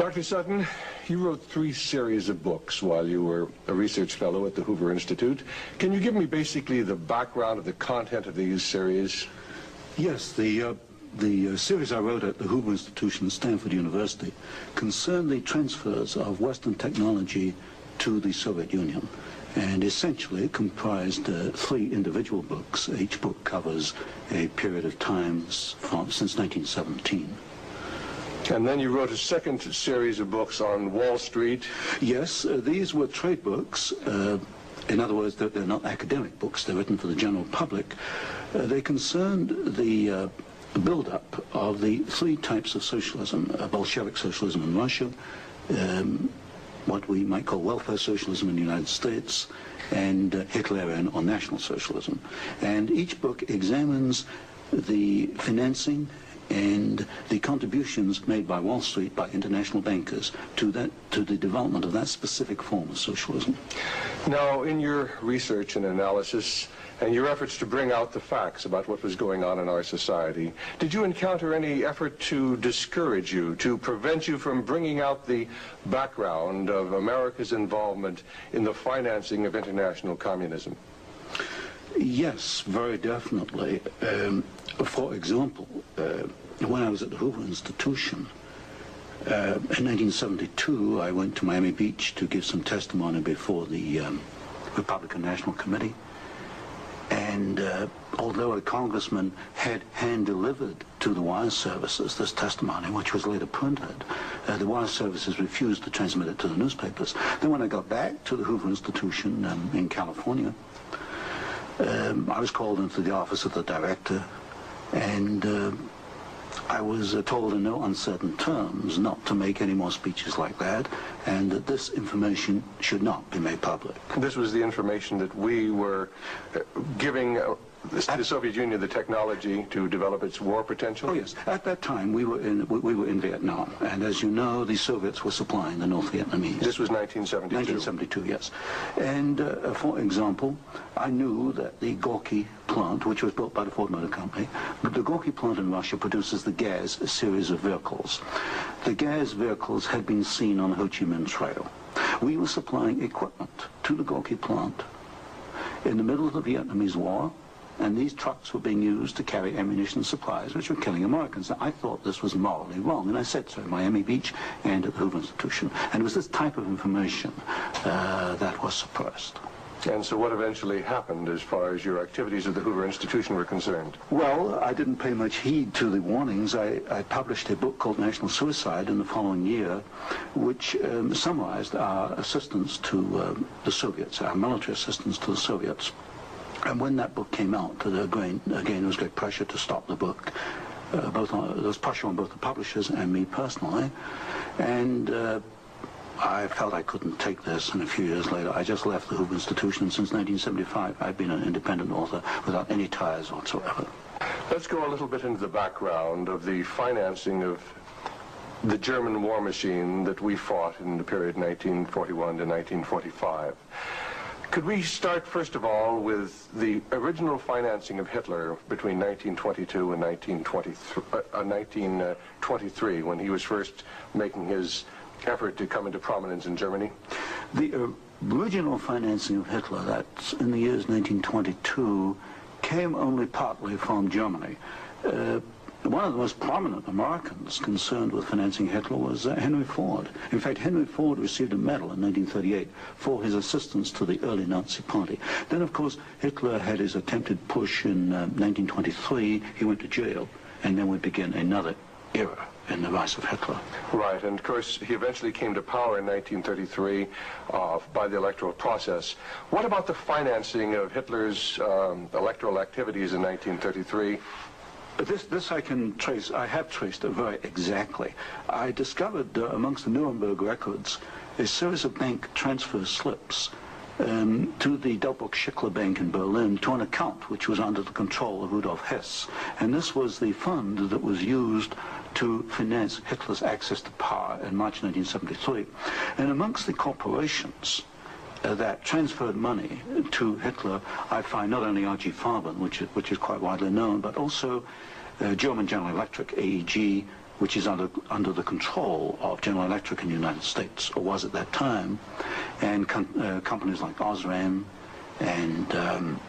Dr. Sutton, you wrote 3 series of books while you were a research fellow at the Hoover Institute. Can you give me basically the background of the content of these series? Yes, the series I wrote at the Hoover Institution at Stanford University concerned the transfers of Western technology to the Soviet Union, and essentially comprised 3 individual books. Each book covers a period of time since 1917. And then you wrote a second series of books on Wall Street. Yes, these were trade books. In other words, they're not academic books. They're written for the general public. They concerned the build-up of the 3 types of socialism: Bolshevik socialism in Russia, what we might call welfare socialism in the United States, and Hitlerian or National Socialism. And each book examines the financing and the contributions made by Wall Street, by international bankers, to the development of that specific form of socialism. Now, in your research and analysis, and your efforts to bring out the facts about what was going on in our society, did you encounter any effort to discourage you, to prevent you from bringing out the background of America's involvement in the financing of international communism? Yes, very definitely. For example, when I was at the Hoover Institution, in 1972, I went to Miami Beach to give some testimony before the Republican National Committee. And although a congressman had hand-delivered to the wire services this testimony, which was later printed, the wire services refused to transmit it to the newspapers. Then when I got back to the Hoover Institution in California, I was called into the office of the director, and I was told in no uncertain terms not to make any more speeches like that, and that this information should not be made public. This was the information that we were giving the Soviet Union the technology to develop its war potential? Oh yes, at that time we were in Vietnam, and as you know, the Soviets were supplying the North Vietnamese. This was 1972. 1972, yes. And for example, I knew that the Gorky plant, which was built by the Ford Motor Company, the Gorky plant in Russia produces the Gaz series of vehicles. The Gaz vehicles had been seen on the Ho Chi Minh Trail. We were supplying equipment to the Gorky plant in the middle of the Vietnamese War, and these trucks were being used to carry ammunition supplies which were killing Americans. Now, I thought this was morally wrong, and I said so at Miami Beach and at the Hoover Institution. And it was this type of information that was suppressed. And so what eventually happened as far as your activities at the Hoover Institution were concerned? Well, I didn't pay much heed to the warnings. I published a book called National Suicide in the following year, which summarized our assistance to the Soviets, our military assistance to the Soviets. And when that book came out, again, there was great pressure to stop the book. There was pressure on both the publishers and me personally. And I felt I couldn't take this, and a few years later, I just left the Hoover Institution. Since 1975, I've been an independent author without any ties whatsoever. Let's go a little bit into the background of the financing of the German war machine that we fought in the period 1941 to 1945. Could we start, first of all, with the original financing of Hitler between 1922 and 1923, when he was first making his effort to come into prominence in Germany? The original financing of Hitler, that's in the years 1922, came only partly from Germany. One of the most prominent Americans concerned with financing Hitler was Henry Ford. In fact, Henry Ford received a medal in 1938 for his assistance to the early Nazi Party. Then, of course, Hitler had his attempted push in 1923. He went to jail, and then we begin another era in the rise of Hitler. Right, and of course, he eventually came to power in 1933 by the electoral process. What about the financing of Hitler's electoral activities in 1933? This I can trace. I have traced it very exactly. I discovered amongst the Nuremberg records a series of bank transfer slips to the Delbrück-Schickler Bank in Berlin to an account which was under the control of Rudolf Hess. And this was the fund that was used to finance Hitler's access to power in March 1973. And amongst the corporations that transferred money to Hitler, I find not only R.G. Farben, which is quite widely known, but also German General Electric, AEG, which is under the control of General Electric in the United States, or was at that time, and companies like Osram and...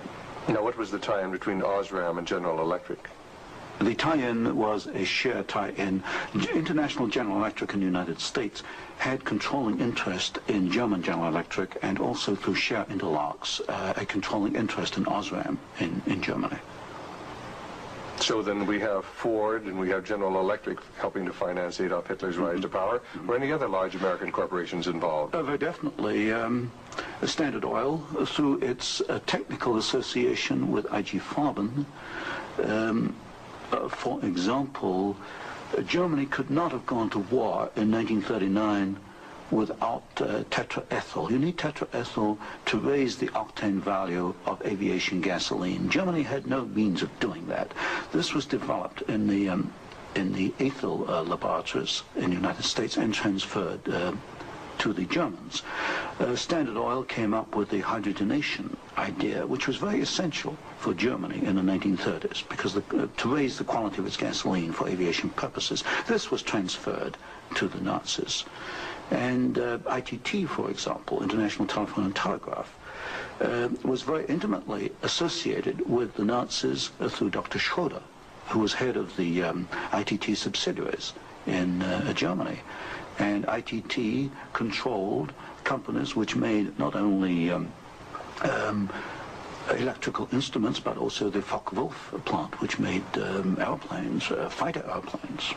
Now, what was the tie-in between Osram and General Electric? The tie-in was a share tie-in. International General Electric in the United States had controlling interest in German General Electric, and also through share interlocks, a controlling interest in Osram in Germany. So then we have Ford and we have General Electric helping to finance Adolf Hitler's rise to power. Were any other large American corporations involved? Very definitely. Standard Oil, through its technical association with IG Farben, for example, Germany could not have gone to war in 1939 without tetraethyl. You need tetraethyl to raise the octane value of aviation gasoline. Germany had no means of doing that. This was developed in the ethyl laboratories in the United States and transferred to the Germans. Standard Oil came up with the hydrogenation idea, which was very essential for Germany in the 1930s, because to raise the quality of its gasoline for aviation purposes. This was transferred to the Nazis. And ITT, for example, International Telephone and Telegraph, was very intimately associated with the Nazis through Dr. Schroeder, who was head of the ITT subsidiaries in Germany. And ITT controlled companies which made not only electrical instruments, but also the Focke-Wulf plant, which made airplanes, fighter airplanes.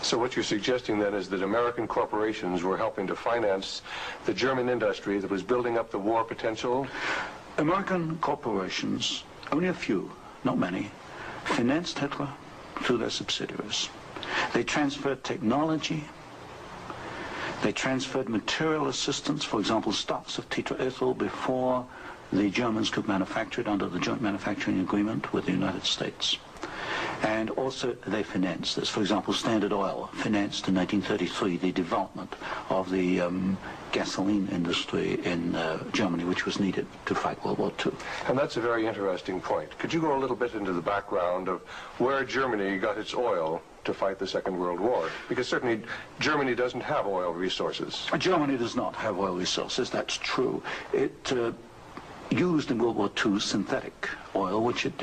So what you're suggesting then is that American corporations were helping to finance the German industry that was building up the war potential? American corporations, only a few, not many, financed Hitler through their subsidiaries. They transferred technology. They transferred material assistance, for example, stocks of tetraethyl before the Germans could manufacture it under the joint manufacturing agreement with the United States. And also they financed this. For example, Standard Oil financed in 1933 the development of the gasoline industry in Germany, which was needed to fight World War II. And that's a very interesting point. Could you go a little bit into the background of where Germany got its oil to fight the Second World War? Because certainly Germany doesn't have oil resources. Germany does not have oil resources, that's true. It used in World War II synthetic oil, which it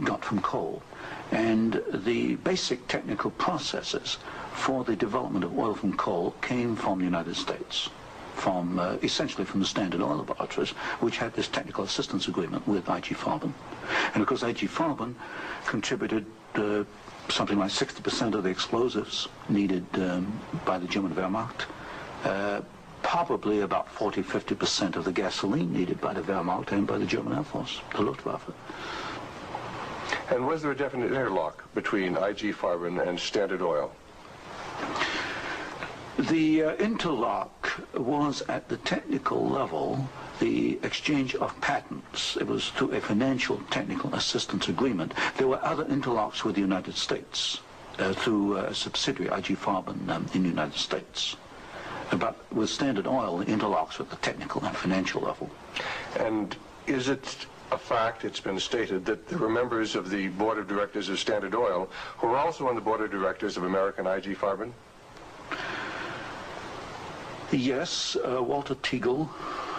got from coal. And the basic technical processes for the development of oil from coal came from the United States, from essentially from the Standard Oil laboratories, which had this technical assistance agreement with IG Farben. And of course IG Farben contributed something like 60% of the explosives needed by the German Wehrmacht, probably about 40–50% of the gasoline needed by the Wehrmacht and by the German Air Force, the Luftwaffe. And was there a definite interlock between IG Farben and Standard Oil? The interlock was at the technical level, the exchange of patents. It was through a financial technical assistance agreement. There were other interlocks with the United States through a subsidiary, IG Farben, in the United States. But with Standard Oil, the interlocks were at the technical and financial level. And is it a fact, it's been stated, that there were members of the board of directors of Standard Oil who were also on the board of directors of American IG Farben? Yes, Walter Teagle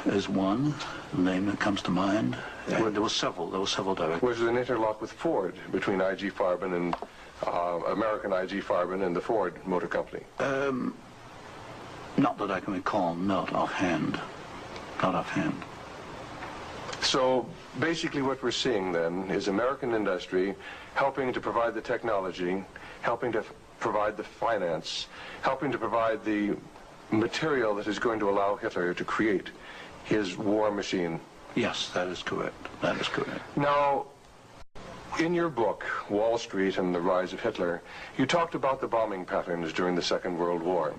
is one name that comes to mind. There were several directors. Was there an interlock with Ford between IG Farben and American IG Farben and the Ford Motor Company? Not that I can recall, not offhand. Not offhand. So basically what we're seeing then is American industry helping to provide the technology, helping to provide the finance, helping to provide the material that is going to allow Hitler to create his war machine. Yes, that is correct. That is correct. Now, in your book, Wall Street and the Rise of Hitler, you talked about the bombing patterns during the Second World War,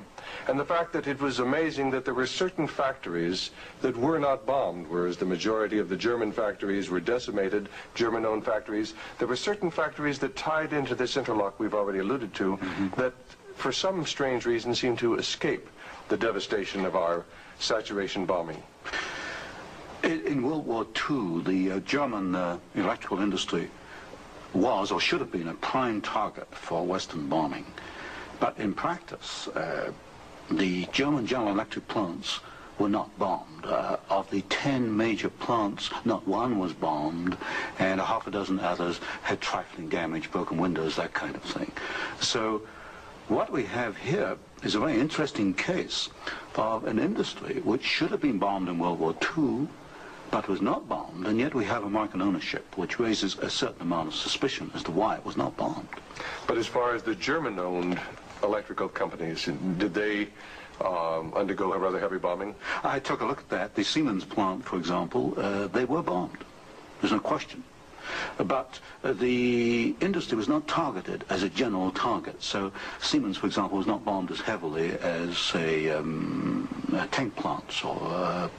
and the fact that it was amazing that there were certain factories that were not bombed, whereas the majority of the German factories were decimated, German-owned factories. There were certain factories that tied into this interlock we've already alluded to, that for some strange reason seemed to escape the devastation of our saturation bombing. In World War II, the German electrical industry was or should have been a prime target for Western bombing. But in practice, the German General Electric plants were not bombed. Of the 10 major plants, not one was bombed, and a half a dozen others had trifling damage, broken windows, that kind of thing. So what we have here is a very interesting case of an industry which should have been bombed in World War II, but was not bombed, and yet we have American ownership, which raises a certain amount of suspicion as to why it was not bombed. But as far as the German-owned electrical companies, did they undergo a rather heavy bombing? I took a look at that. The Siemens plant, for example, they were bombed. There's no question. But the industry was not targeted as a general target. So Siemens, for example, was not bombed as heavily as, say, tank plants or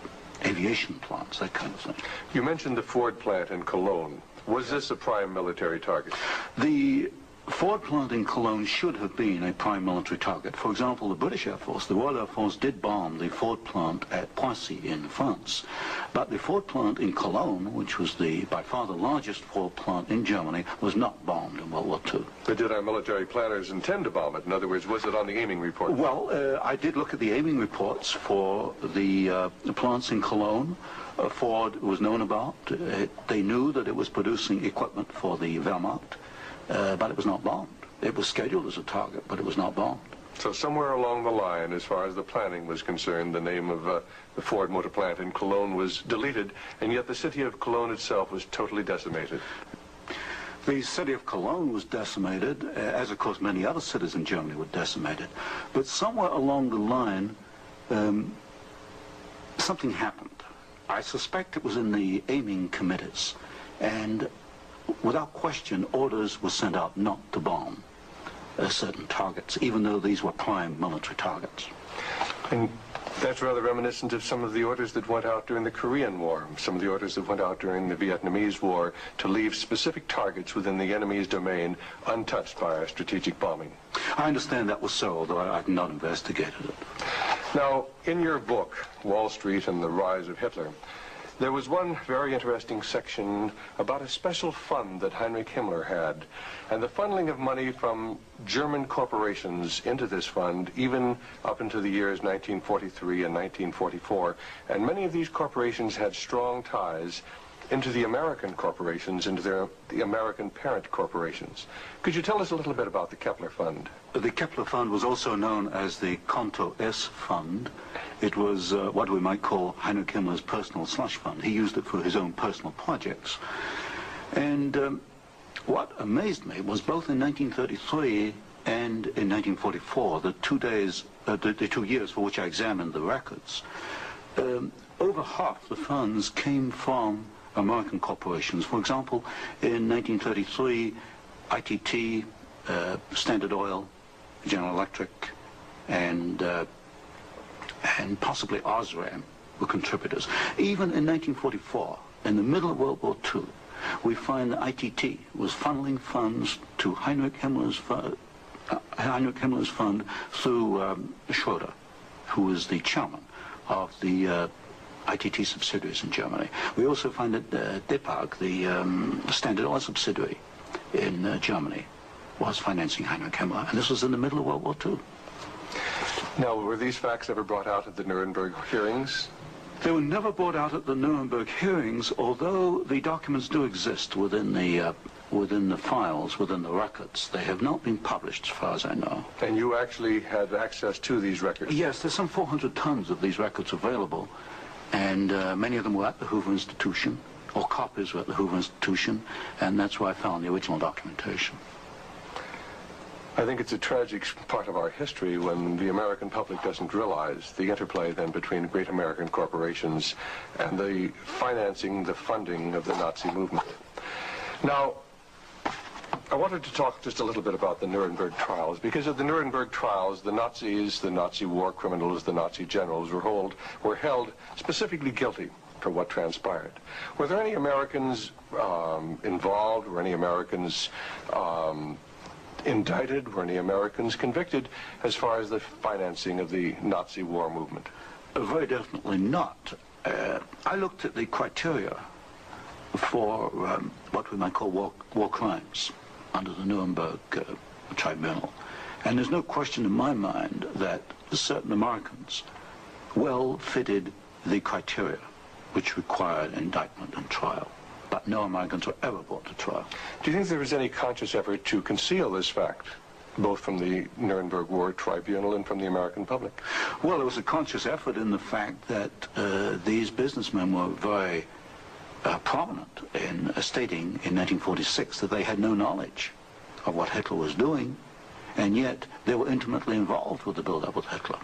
aviation plants, that kind of thing. You mentioned the Ford plant in Cologne. Was this a prime military target? The Ford plant in Cologne should have been a prime military target. For example, the British Air Force, the Royal Air Force, did bomb the Ford plant at Poissy in France. But the Ford plant in Cologne, which was by far the largest Ford plant in Germany, was not bombed in World War II. But did our military planners intend to bomb it? In other words, was it on the aiming report? Well, I did look at the aiming reports for the plants in Cologne. Ford was known about. They knew that it was producing equipment for the Wehrmacht. But it was not bombed. It was scheduled as a target, but it was not bombed. So somewhere along the line, as far as the planning was concerned, the name of the Ford motor plant in Cologne was deleted, and yet the city of Cologne itself was totally decimated. The city of Cologne was decimated, as of course many other cities in Germany were decimated. But somewhere along the line, something happened. I suspect it was in the aiming committees, and without question, orders were sent out not to bomb certain targets, even though these were prime military targets. And that's rather reminiscent of some of the orders that went out during the Korean War, some of the orders that went out during the Vietnamese War to leave specific targets within the enemy's domain untouched by our strategic bombing. I understand that was so, although I've not investigated it. Now, in your book, Wall Street and the Rise of Hitler, there was one very interesting section about a special fund that Heinrich Himmler had, and the funneling of money from German corporations into this fund, even up into the years 1943 and 1944. And many of these corporations had strong ties into the American corporations, into the American parent corporations. Could you tell us a little bit about the Kepler Fund? The Kepler Fund was also known as the Konto S Fund. It was what we might call Heinrich Himmler's personal slush fund. He used it for his own personal projects. And what amazed me was both in 1933 and in 1944, the 2 years for which I examined the records, over half the funds came from American corporations. For example, in 1933, ITT, Standard Oil, General Electric, and possibly Osram were contributors. Even in 1944, in the middle of World War II, we find that ITT was funneling funds to Heinrich Himmler's fund through Schroeder, who was the chairman of the ITT subsidiaries in Germany. We also find that DEPAG, the Standard Oil subsidiary in Germany, was financing Heinrich Himmler, and this was in the middle of World War II. Now, were these facts ever brought out at the Nuremberg hearings? They were never brought out at the Nuremberg hearings, although the documents do exist within the files, within the records. They have not been published, as far as I know. And you actually had access to these records? Yes, there's some 400 tons of these records available, and many of them were at the Hoover Institution, or copies were at the Hoover Institution, and that's where I found the original documentation. I think it's a tragic part of our history when the American public doesn't realize the interplay then between great American corporations and the financing, the funding of the Nazi movement. Now, I wanted to talk just a little bit about the Nuremberg trials, because at the Nuremberg trials, the Nazis, the Nazi war criminals, the Nazi generals were held specifically guilty for what transpired. Were there any Americans involved? Were any Americans indicted? Were any Americans convicted as far as the financing of the Nazi war movement? Very definitely not. I looked at the criteria for what we might call war crimes under the Nuremberg Tribunal. And there's no question in my mind that certain Americans well fitted the criteria which required indictment and trial. But no Americans were ever brought to trial. Do you think there was any conscious effort to conceal this fact, both from the Nuremberg War Tribunal and from the American public? Well, there was a conscious effort in the fact that these businessmen were very prominent in stating in 1946 that they had no knowledge of what Hitler was doing, and yet they were intimately involved with the build-up with Hitler.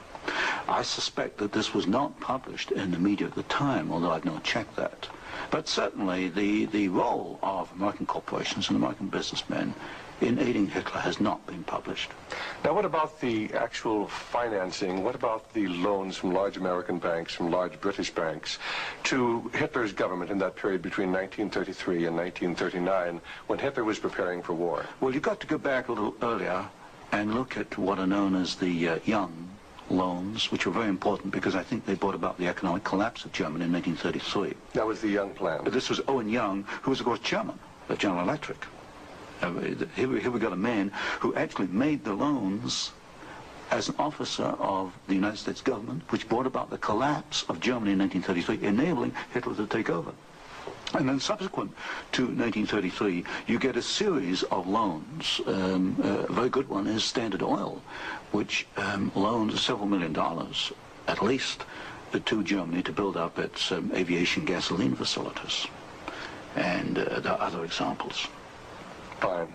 I suspect that this was not published in the media at the time, although I've not checked that. But certainly the role of American corporations and American businessmen in aiding Hitler has not been published. Now, what about the actual financing? What about the loans from large American banks, from large British banks, to Hitler's government in that period between 1933 and 1939, when Hitler was preparing for war? Well, you've got to go back a little earlier and look at what are known as the Young loans, which were very important because I think they brought about the economic collapse of Germany in 1933. That was the Young plan. But this was Owen Young, who was, of course, chairman of General Electric. Here we got a man who actually made the loans as an officer of the United States government, which brought about the collapse of Germany in 1933, enabling Hitler to take over. And then subsequent to 1933, you get a series of loans. A very good one is Standard Oil, which loaned several $1 million, at least, to Germany to build up its aviation gasoline facilities. And there are other examples. Fine.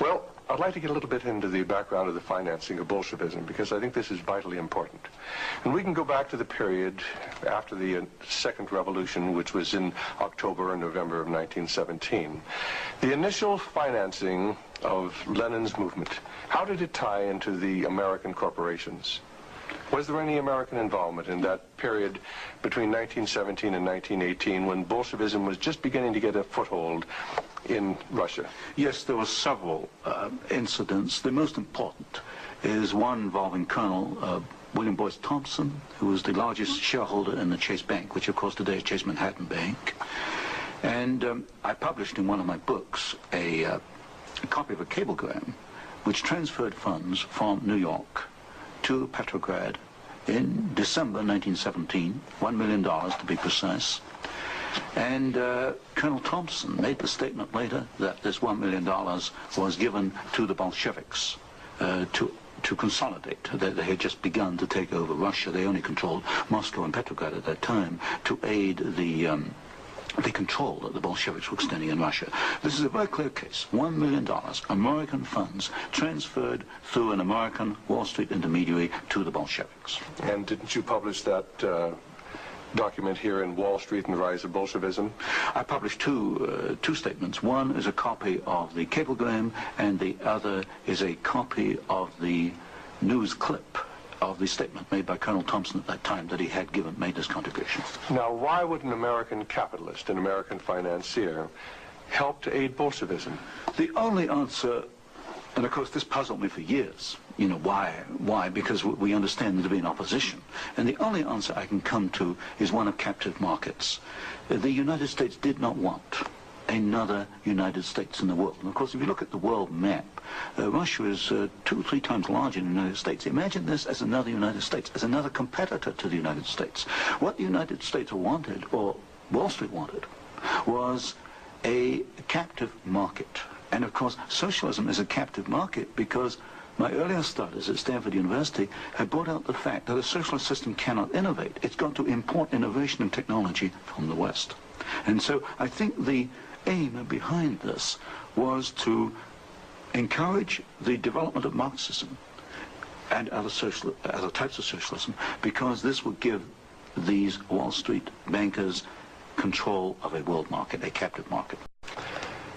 Well, I'd like to get a little bit into the background of the financing of Bolshevism, because I think this is vitally important. And we can go back to the period after the Second Revolution, which was in October and November of 1917. The initial financing of Lenin's movement, how did it tie into the American corporations? Was there any American involvement in that period between 1917 and 1918, when Bolshevism was just beginning to get a foothold in Russia? Yes, there were several incidents. The most important is one involving Colonel William Boyce Thompson, who was the largest shareholder in the Chase Bank, which of course today is Chase Manhattan Bank. And I published in one of my books a copy of a cablegram which transferred funds from New York to Petrograd in December 1917, $1 million to be precise. And Colonel Thompson made the statement later that this $1 million was given to the Bolsheviks to consolidate. They had just begun to take over Russia. They only controlled Moscow and Petrograd at that time to aid the control that the Bolsheviks were extending in Russia. This is a very clear case. $1 million, American funds, transferred through an American Wall Street intermediary to the Bolsheviks. And didn't you publish that document here in Wall Street and the Rise of Bolshevism? I published two statements. One is a copy of the cablegram, and the other is a copy of the news clip of the statement made by Colonel Thompson at that time that he had made this contribution. Now, why would an American capitalist, an American financier, help to aid Bolshevism? The only answer, and of course this puzzled me for years, you know, why? Why? Because we understand there to be an opposition. And the only answer I can come to is one of captive markets. The United States did not want another United States in the world. And of course, if you look at the world map, Russia is 2 or 3 times larger than the United States. Imagine this as another United States, as another competitor to the United States. What the United States wanted, or Wall Street wanted, was a captive market. And of course, socialism is a captive market because my earlier studies at Stanford University had brought out the fact that a socialist system cannot innovate. It's got to import innovation and technology from the West. And so I think the aim behind this was to encourage the development of Marxism and other types of socialism, because this would give these Wall Street bankers control of a world market, a captive market.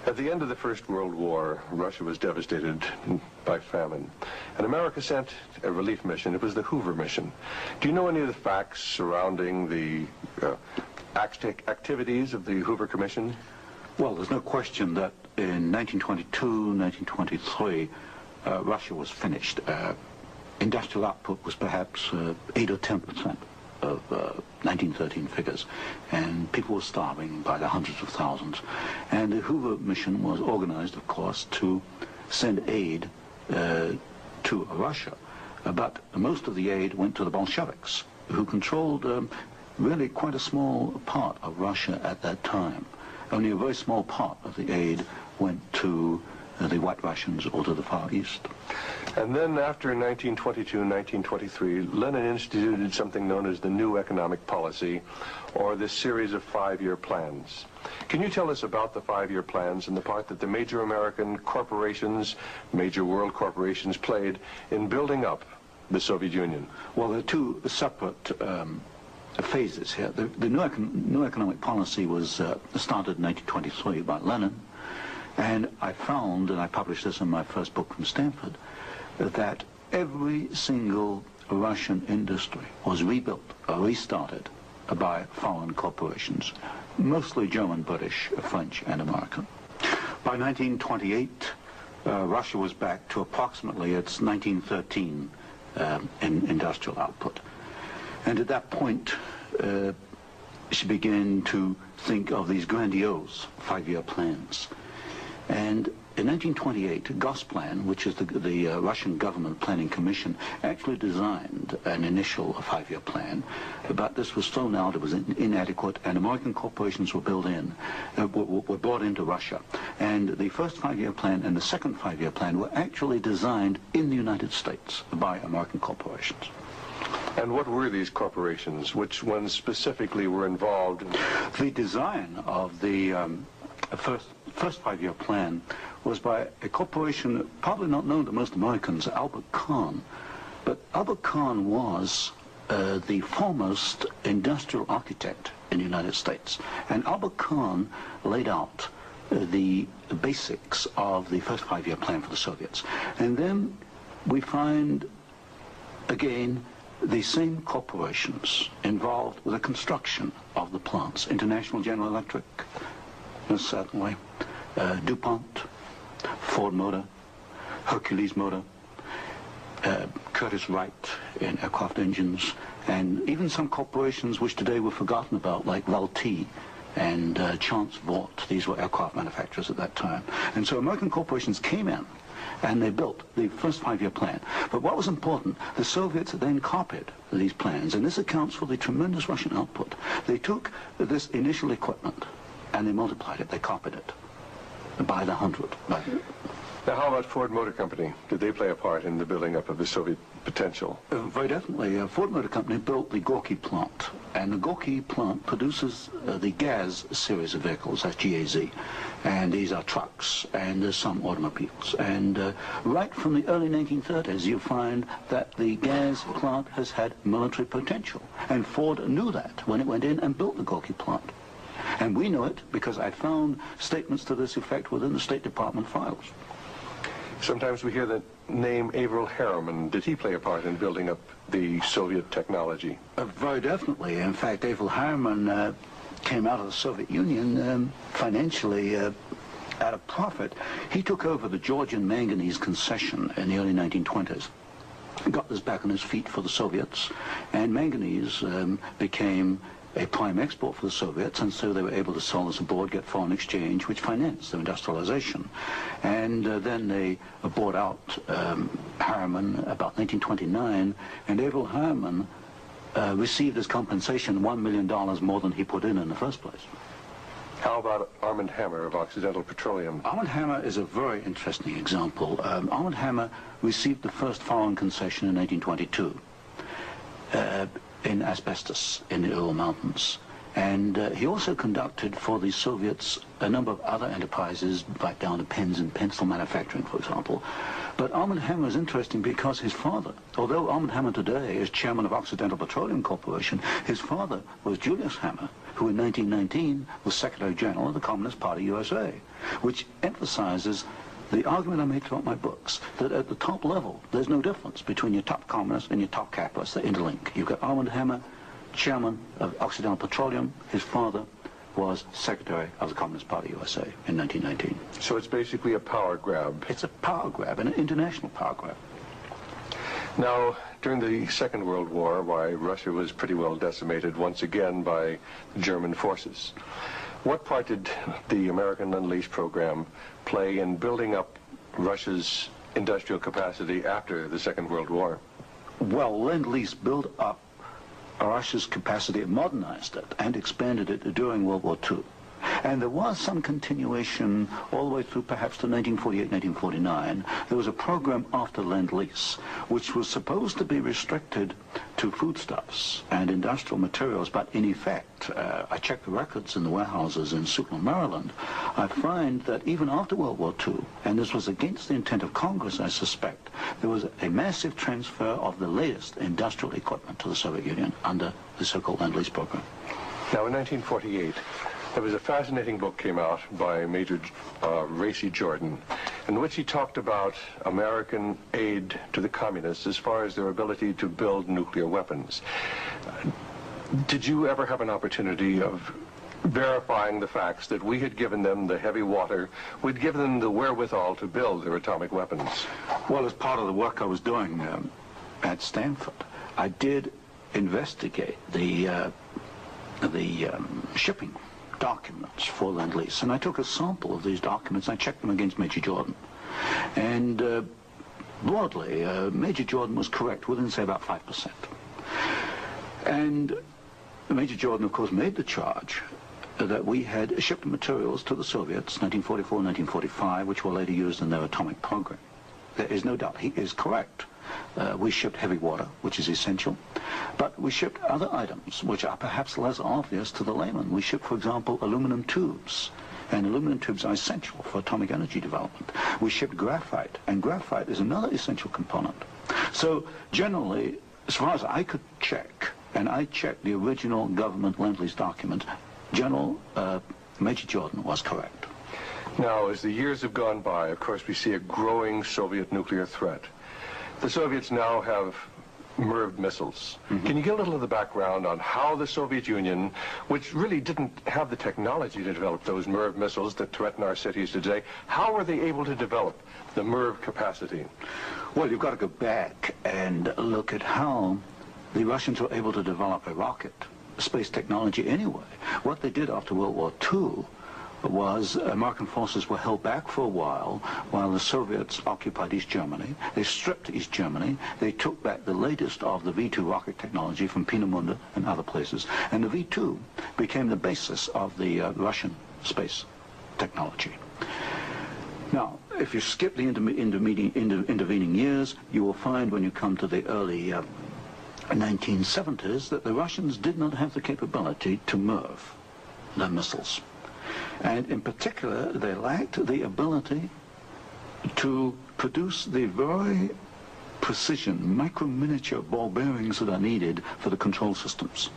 At the end of the First World War, Russia was devastated by famine, and America sent a relief mission. It was the Hoover mission. Do you know any of the facts surrounding the activities of the Hoover Commission? Well, there's no question that in 1922, 1923, Russia was finished. Industrial output was perhaps 8 or 10%. of 1913 figures, and people were starving by the hundreds of thousands. And the Hoover mission was organized, of course, to send aid to Russia. But most of the aid went to the Bolsheviks, who controlled really quite a small part of Russia at that time. Only a very small part of the aid went to the White Russians or to the Far East. And then after 1922 and 1923, Lenin instituted something known as the New Economic Policy, or this series of 5-year plans. Can you tell us about the 5-year plans and the part that the major American corporations, major world corporations, played in building up the Soviet Union? Well, there are two separate phases here. The new economic policy was started in 1923 by Lenin, and I found, and I published this in my first book from Stanford, that every single Russian industry was rebuilt or restarted by foreign corporations, mostly German, British, French, and American. By 1928, Russia was back to approximately its 1913 industrial output. And at that point, she began to think of these grandiose 5-year plans. And in 1928, Gosplan, which is the Russian government planning commission, actually designed an initial 5-year plan, but this was thrown out, it was inadequate, and American corporations were brought into Russia. And the first 5-year plan and the second 5-year plan were actually designed in the United States by American corporations. And what were these corporations? Which ones specifically were involved? The design of the first 5-year plan was by a corporation probably not known to most Americans, Albert Kahn. But Albert Kahn was the foremost industrial architect in the United States. And Albert Kahn laid out the basics of the first 5-year plan for the Soviets. And then we find, again, the same corporations involved with the construction of the plants. International General Electric, certainly, DuPont, Ford Motor, Hercules Motor, Curtiss-Wright in aircraft engines, and even some corporations which today were forgotten about, like Vultee and Chance Vought. These were aircraft manufacturers at that time. And so American corporations came in and they built the first 5-year plan. But what was important, the Soviets then copied these plans, and this accounts for the tremendous Russian output. They took this initial equipment and they multiplied it, they copied it by the 100. Now, how about Ford Motor Company? Did they play a part in the building up of the Soviet potential? Very definitely. Ford Motor Company built the Gorky plant, and the Gorky plant produces the GAZ series of vehicles, that's GAZ, and these are trucks and some automobiles. And right from the early 1930s, you find that the GAZ plant has had military potential, and Ford knew that when it went in and built the Gorky plant. And we know it because I found statements to this effect within the State Department files. Sometimes we hear the name Averell Harriman. Did he play a part in building up the Soviet technology? Very definitely. In fact, Averell Harriman came out of the Soviet Union financially at a profit. He took over the Georgian manganese concession in the early 1920s. Got this back on his feet for the Soviets, and manganese became a prime export for the Soviets, and so they were able to sell this abroad, get foreign exchange, which financed their industrialization. And then they bought out Harriman about 1929, and Averell Harriman received as compensation $1 million more than he put in the first place. How about Armand Hammer of Occidental Petroleum? Armand Hammer is a very interesting example. Armand Hammer received the first foreign concession in 1922. In asbestos in the Ural Mountains. And he also conducted for the Soviets a number of other enterprises, right down to pens and pencil manufacturing, for example. But Armand Hammer is interesting because his father, although Armand Hammer today is chairman of Occidental Petroleum Corporation, his father was Julius Hammer, who in 1919 was Secretary General of the Communist Party USA, which emphasizes the argument I make throughout my books, that at the top level, there's no difference between your top communists and your top capitalists. They interlink. You've got Armand Hammer, chairman of Occidental Petroleum. His father was Secretary of the Communist Party USA in 1919. So it's basically a power grab. It's a power grab, an international power grab. Now, during the Second World War, why, Russia was pretty well decimated once again by German forces. What part did the American Lend-Lease program play in building up Russia's industrial capacity after the Second World War? Well, Lend-Lease built up Russia's capacity, modernized it, and expanded it during World War II. And there was some continuation all the way through perhaps to 1948, 1949. There was a program after Lend-Lease, which was supposed to be restricted to foodstuffs and industrial materials, but in effect, I checked the records in the warehouses in Sutton, Maryland, I find that even after World War II, and this was against the intent of Congress, I suspect, there was a massive transfer of the latest industrial equipment to the Soviet Union under the so-called Lend-Lease program. Now, in 1948, there was a fascinating book came out by Major Racy Jordan, in which he talked about American aid to the communists as far as their ability to build nuclear weapons. Did you ever have an opportunity of verifying the facts that we had given them the heavy water, we'd given them the wherewithal to build their atomic weapons? Well, as part of the work I was doing at Stanford, I did investigate the shipping documents for Lend-Lease, and I took a sample of these documents. I checked them against Major Jordan, and broadly, Major Jordan was correct within, say, about 5%. And Major Jordan, of course, made the charge that we had shipped materials to the Soviets, 1944, 1945, which were later used in their atomic program. There is no doubt he is correct. We shipped heavy water, which is essential, but we shipped other items which are perhaps less obvious to the layman. We shipped, for example, aluminum tubes, and aluminum tubes are essential for atomic energy development. We shipped graphite, and graphite is another essential component. So generally, as far as I could check, and I checked the original government Lend-Lease document, General Major Jordan was correct. Now, as the years have gone by, of course, we see a growing Soviet nuclear threat. The Soviets now have MIRV missiles. Can you give a little of the background on how the Soviet Union, which really didn't have the technology to develop those MIRV missiles that threaten our cities today, how were they able to develop the MIRV capacity? Well, you've got to go back and look at how the Russians were able to develop a rocket, space technology anyway. What they did after World War II was American forces were held back for a while the Soviets occupied East Germany. They stripped East Germany. They took back the latest of the V-2 rocket technology from Peenemünde and other places. And the V-2 became the basis of the Russian space technology. Now, if you skip the intervening years, you will find when you come to the early 1970s that the Russians did not have the capability to MIRV their missiles. And in particular, they lacked the ability to produce the very precision, micro-miniature ball bearings that are needed for the control systems.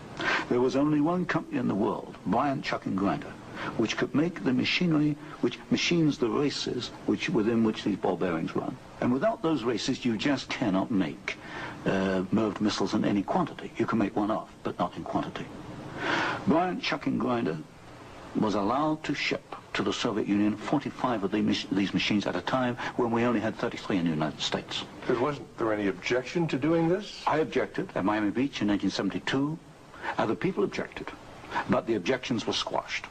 There was only one company in the world, Bryant Chuck and Grinder, which could make the machinery which machines the races within which these ball bearings run. And without those races, you just cannot make MIRV missiles in any quantity. You can make one off, but not in quantity. Bryant Chuck and Grinder was allowed to ship to the Soviet Union 45 of these machines at a time when we only had 33 in the United States. But wasn't there any objection to doing this? I objected at Miami Beach in 1972. Other people objected, but the objections were squashed.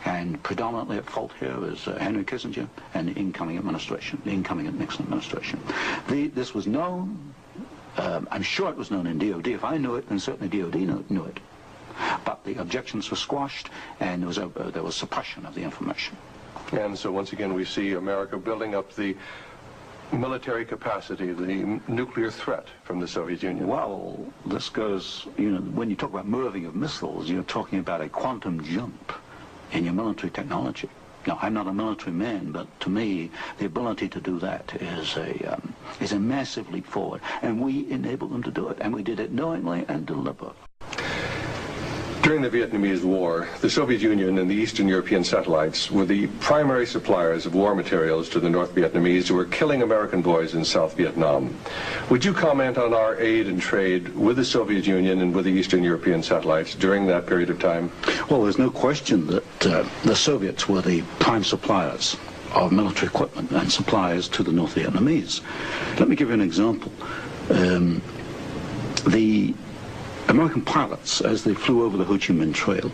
And predominantly at fault here is Henry Kissinger and the incoming administration, the incoming Nixon administration. This was known, I'm sure it was known in DOD. If I knew it, then certainly DOD knew it. But the objections were squashed, and there was suppression of the information. And so once again we see America building up the military capacity, the nuclear threat from the Soviet Union. Well, this goes, when you talk about MIRVing of missiles, you're talking about a quantum jump in your military technology. Now, I'm not a military man, but to me, the ability to do that is a massive leap forward, and we enabled them to do it, and we did it knowingly and deliberately. During the Vietnamese War, the Soviet Union and the Eastern European satellites were the primary suppliers of war materials to the North Vietnamese who were killing American boys in South Vietnam. Would you comment on our aid and trade with the Soviet Union and with the Eastern European satellites during that period of time? Well, there's no question that the Soviets were the prime suppliers of military equipment and suppliers to the North Vietnamese. Let me give you an example. the American pilots, as they flew over the Ho Chi Minh Trail,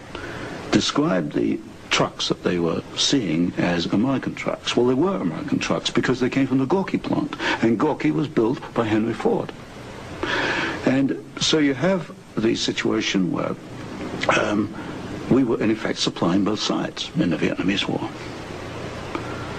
described the trucks that they were seeing as American trucks. Well, they were American trucks because they came from the Gorky plant, and Gorky was built by Henry Ford. And so you have the situation where we were in effect supplying both sides in the Vietnamese War.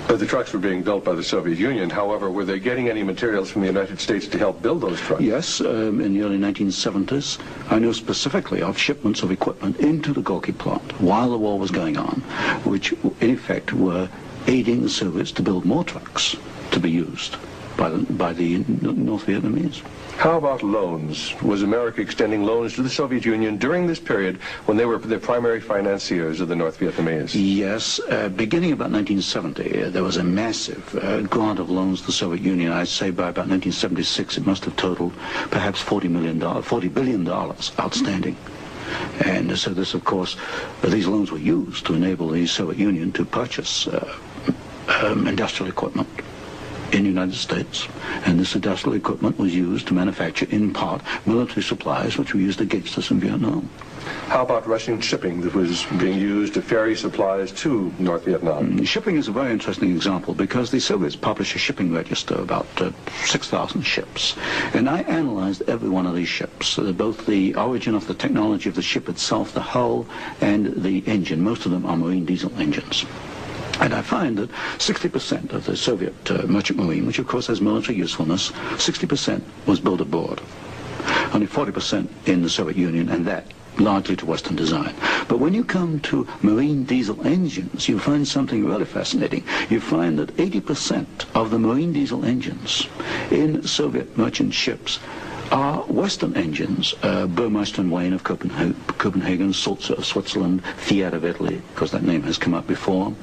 But the trucks were being built by the Soviet Union. However, were they getting any materials from the United States to help build those trucks? Yes, in the early 1970s, I know specifically of shipments of equipment into the Gorky plant while the war was going on, which in effect were aiding the Soviets to build more trucks to be used by the North Vietnamese. How about loans? Was America extending loans to the Soviet Union during this period when they were the primary financiers of the North Vietnamese? Yes. Beginning about 1970, there was a massive grant of loans to the Soviet Union. I'd say by about 1976, it must have totaled perhaps $40 billion outstanding. And so this, of course, these loans were used to enable the Soviet Union to purchase industrial equipment in the United States, and this industrial equipment was used to manufacture, in part, military supplies which were used against us in Vietnam. How about Russian shipping that was being used to ferry supplies to North Vietnam? Shipping is a very interesting example because the Soviets published a shipping register, about 6,000 ships, and I analyzed every one of these ships, both the origin of the technology of the ship itself, the hull, and the engine. Most of them are marine diesel engines. And I find that 60% of the Soviet merchant marine, which of course has military usefulness, 60% was built aboard. Only 40% in the Soviet Union, and that largely to Western design. But when you come to marine diesel engines, you find something really fascinating. You find that 80% of the marine diesel engines in Soviet merchant ships are Western engines, Burmeister and Wain of Copenhagen, Sulzer of Switzerland, Fiat of Italy, because that name has come up before.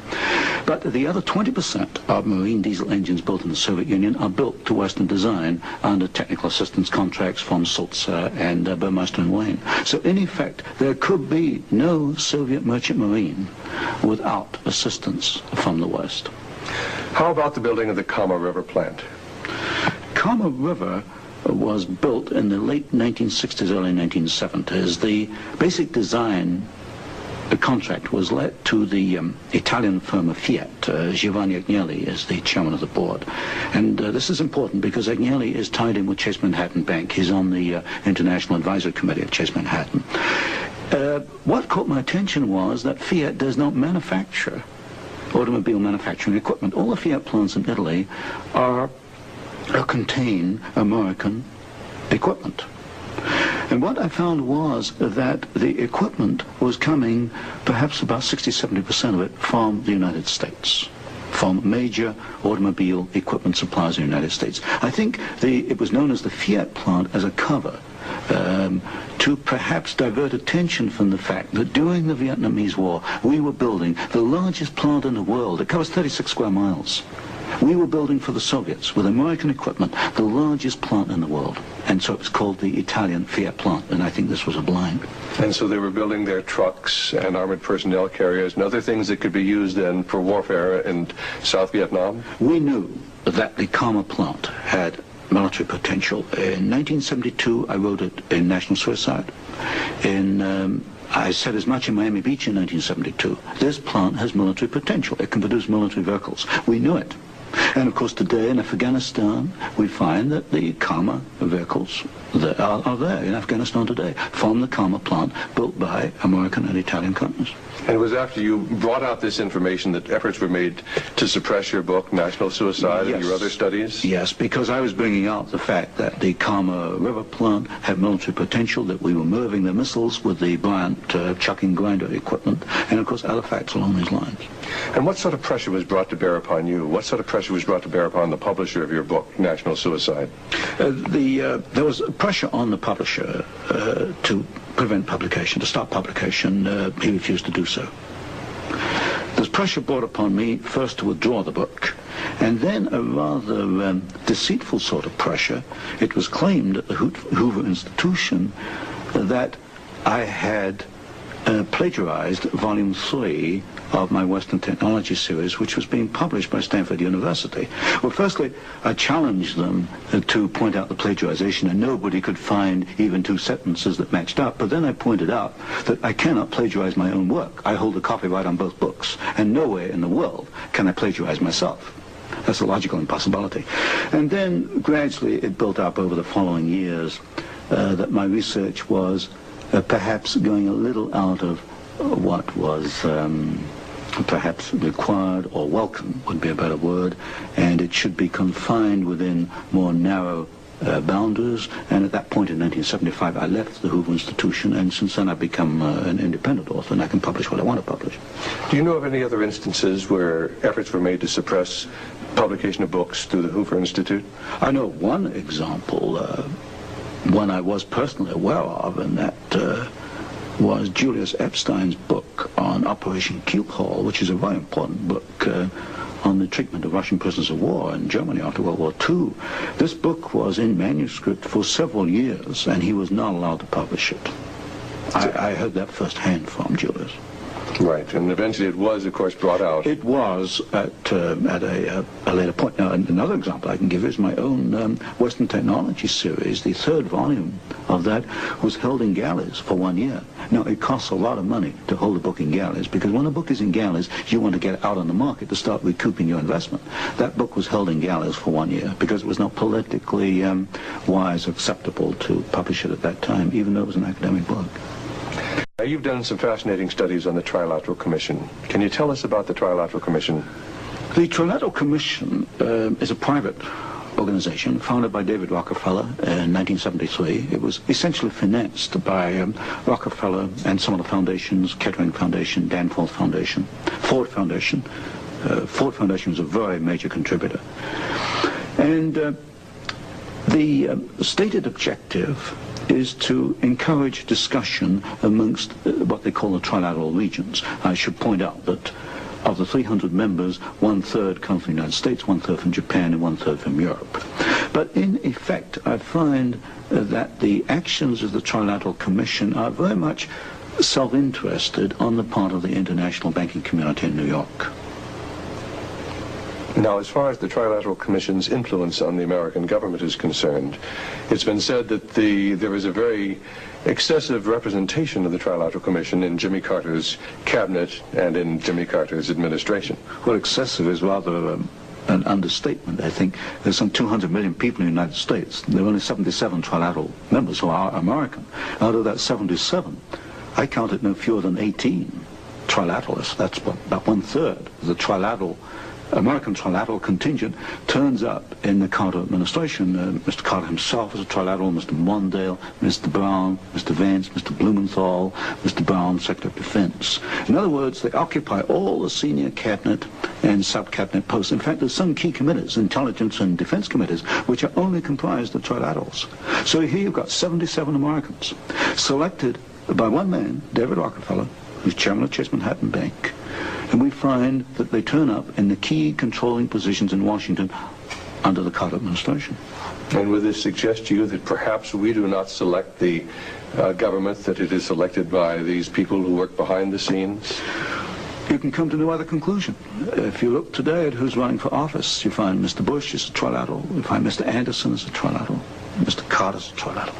But the other 20% of marine diesel engines built in the Soviet Union are built to Western design under technical assistance contracts from Sulzer and Burmeister and Wain. So in effect, there could be no Soviet merchant marine without assistance from the West. How about the building of the Kama River plant? Kama River was built in the late 1960s, early 1970s. The basic design contract was let to the Italian firm of Fiat. Giovanni Agnelli is the chairman of the board. And this is important because Agnelli is tied in with Chase Manhattan Bank. He's on the International Advisory Committee of Chase Manhattan. What caught my attention was that Fiat does not manufacture automobile manufacturing equipment. All the Fiat plants in Italy contain American equipment. And what I found was that the equipment was coming, perhaps about 60-70% of it, from the United States, from major automobile equipment suppliers in the United States. I think it was known as the Fiat plant as a cover to perhaps divert attention from the fact that during the Vietnamese War, we were building the largest plant in the world. It covers 36 square miles. We were building for the Soviets, with American equipment, the largest plant in the world. And so it was called the Italian Fiat plant, and I think this was a blind. And so they were building their trucks and armored personnel carriers and other things that could be used then for warfare in South Vietnam? We knew that the Kama plant had military potential. In 1972, I wrote it in National Suicide. I said as much in Miami Beach in 1972. This plant has military potential. It can produce military vehicles. We knew it. And of course today in Afghanistan we find that the Kama vehicles that are there in Afghanistan today from the Kama plant built by American and Italian companies. And it was after you brought out this information that efforts were made to suppress your book, National Suicide, Yes. and your other studies? Yes, because I was bringing out the fact that the Kama River plant had military potential, that we were moving the missiles with the Bryant chucking grinder equipment, and of course other facts along these lines. And what sort of pressure was brought to bear upon you? What sort of pressure was brought to bear upon the publisher of your book, National Suicide? There was pressure on the publisher to prevent publication, to stop publication. He refused to do so. There's pressure brought upon me first to withdraw the book, and then a rather deceitful sort of pressure. It was claimed at the Hoover Institution that I had plagiarized Volume 3 of my Western Technology series, which was being published by Stanford University. Well, firstly, I challenged them to point out the plagiarization, and nobody could find even two sentences that matched up. But then I pointed out that I cannot plagiarize my own work. I hold the copyright on both books, and nowhere in the world can I plagiarize myself. That's a logical impossibility. And then gradually it built up over the following years that my research was perhaps going a little out of what was perhaps required, or welcome would be a better word, and it should be confined within more narrow boundaries. And at that point in 1975 I left the Hoover Institution, and since then I've become an independent author, and I can publish what I want to publish. Do you know of any other instances where efforts were made to suppress publication of books through the Hoover Institute? I know of one example, one I was personally aware of, and that was Julius Epstein's book on Operation Keelhaul, which is a very important book on the treatment of Russian prisoners of war in Germany after World War II. This book was in manuscript for several years, and he was not allowed to publish it. I heard that firsthand from Julius. Right, and eventually it was, of course, brought out. It was at a later point. Now, another example I can give is my own Western Technology series. The third volume of that was held in galleys for 1 year. Now, it costs a lot of money to hold a book in galleys, because when a book is in galleys, you want to get out on the market to start recouping your investment. That book was held in galleys for 1 year because it was not politically wise or acceptable to publish it at that time, even though it was an academic book. You've done some fascinating studies on the Trilateral Commission. Can you tell us about the Trilateral Commission? The Trilateral Commission is a private organization founded by David Rockefeller in 1973. It was essentially financed by Rockefeller and some of the foundations, Kettering Foundation, Danforth Foundation, Ford Foundation. Ford Foundation was a very major contributor. And the stated objective is to encourage discussion amongst what they call the trilateral regions. I should point out that of the 300 members, 1/3 come from the United States, 1/3 from Japan, and 1/3 from Europe. But in effect, I find that the actions of the Trilateral Commission are very much self-interested on the part of the international banking community in New York. Now, as far as the Trilateral Commission's influence on the American government is concerned, it's been said that there is a very excessive representation of the Trilateral Commission in Jimmy Carter's cabinet and in Jimmy Carter's administration. Well, excessive is rather an understatement. I think there's some 200 million people in the United States. There are only 77 trilateral members who are American. Out of that 77, I counted no fewer than 18 trilateralists. That's about 1/3 of the American trilateral contingent turns up in the Carter administration. Mr. Carter himself was a trilateral, Mr. Mondale, Mr. Brown, Mr. Vance, Mr. Blumenthal, Mr. Brown, Secretary of Defense. In other words, they occupy all the senior cabinet and sub-cabinet posts. In fact, there's some key committees, intelligence and defense committees, which are only comprised of trilaterals. So here you've got 77 Americans selected by one man, David Rockefeller, who's chairman of Chase Manhattan Bank. And we find that they turn up in the key controlling positions in Washington under the Carter administration. And would this suggest to you that perhaps we do not select the government, that it is selected by these people who work behind the scenes? You can come to no other conclusion. If you look today at who's running for office, you find Mr. Bush is a trilateral, you find Mr. Anderson is a trilateral, Mr. Carter is a trilateral.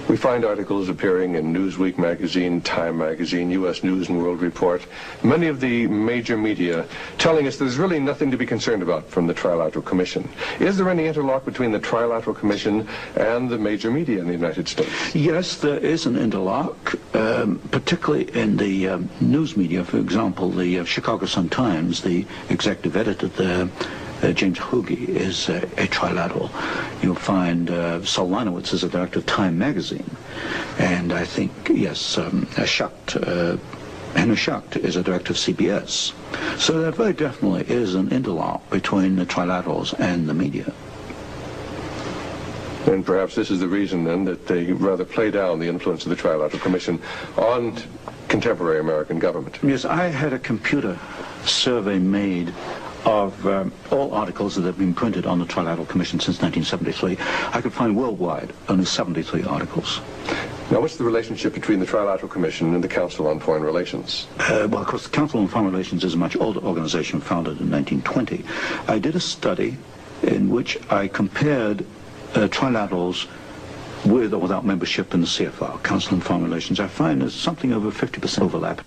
We find articles appearing in Newsweek magazine, Time magazine, U.S. News and World Report, many of the major media telling us there's really nothing to be concerned about from the Trilateral Commission. Is there any interlock between the Trilateral Commission and the major media in the United States? Yes, there is an interlock, particularly in the news media. For example, the Chicago Sun-Times, the executive editor there, James Hoagie, is a trilateral. You'll find Saul Leinowitz is a director of Time magazine. And I think, yes, Henry Schacht is a director of CBS. So there very definitely is an interlock between the trilaterals and the media. And perhaps this is the reason, then, that they rather play down the influence of the Trilateral Commission on contemporary American government. Yes, I had a computer survey made of all articles that have been printed on the Trilateral Commission since 1973. I could find worldwide only 73 articles. Now, what's the relationship between the Trilateral Commission and the Council on Foreign Relations? Well, of course, the Council on Foreign Relations is a much older organization founded in 1920. I did a study in which I compared trilaterals with or without membership in the CFR, Council on Foreign Relations. I find there's something over 50% overlap.